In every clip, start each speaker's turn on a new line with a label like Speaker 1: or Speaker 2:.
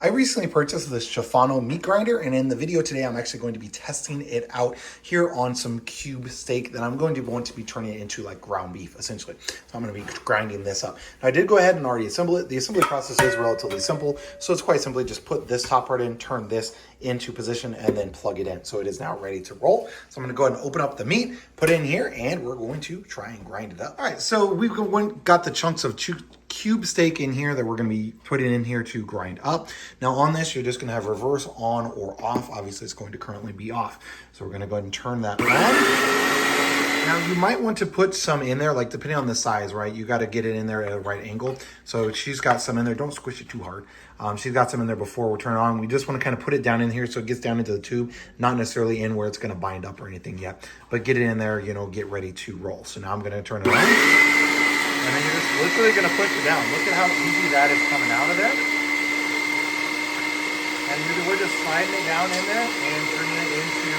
Speaker 1: I recently purchased this Cheffano meat grinder, and in the video today, I'm actually going to be testing it out here on some cube steak that I'm going to be turning it into like ground beef, essentially. So I'm going to be grinding this up. Now, I did go ahead and already assemble it. The assembly process is relatively simple, so it's quite simply just put this top part in, turn this into position, and then plug it in. So it is now ready to roll. So I'm going to go ahead and open up the meat, put it in here, and we're going to try and grind it up. All right, so we've got the chunks of cube steak in here that we're going to be putting in here to grind up. Now on this, you're just going to have reverse on or off. Obviously, it's going to currently be off. So we're going to go ahead and turn that on. Now you might want to put some in there, like depending on the size, right? You got to get it in there at a right angle. So she's got some in there. Don't squish it too hard. She's got some in there before we turn it on. We just want to kind of put it down in here so it gets down into the tube, not necessarily in where it's going to bind up or anything yet, but get it in there, you know, get ready to roll. So now I'm going to turn it on. And then you're just literally going to push it down. Look at how easy that is coming out of there. And we're just sliding it down in there and turning it into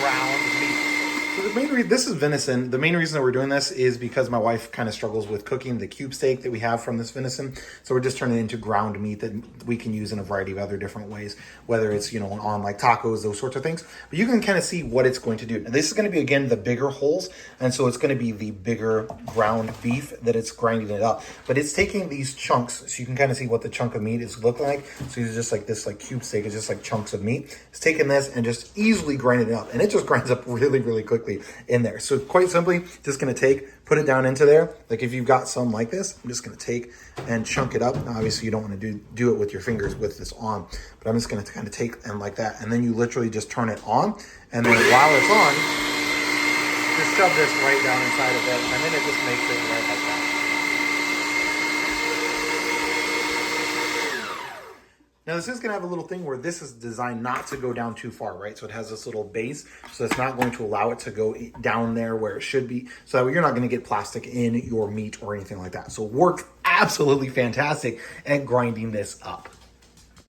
Speaker 1: ground meat. So the main reason, this is venison. The main reason that we're doing this is because my wife kind of struggles with cooking the cube steak that we have from this venison. So we're just turning it into ground meat that we can use in a variety of other different ways, whether it's, you know, on like tacos, those sorts of things. But you can kind of see what it's going to do. Now, this is going to be, again, the bigger holes. And so it's going to be the bigger ground beef that it's grinding it up. But it's taking these chunks, so you can kind of see what the chunk of meat is looking like. So it's just like this, like cube steak is just like chunks of meat. It's taking this and just easily grinding it up. And it just grinds up really, really quickly in there. So quite simply, just going to put it down into there. Like if you've got some like this, I'm just going to take and chunk it up. Now, obviously you don't want to do it with your fingers with this on, but I'm just going to kind of take and like that. And then you literally just turn it on. And then while it's on, just shove this right down inside of it. And then it just makes it right like that. Now this is going to have a little thing where this is designed not to go down too far, right? So it has this little base, so it's not going to allow it to go down there where it should be, so that you're not going to get plastic in your meat or anything like that. So it works absolutely fantastic at grinding this up.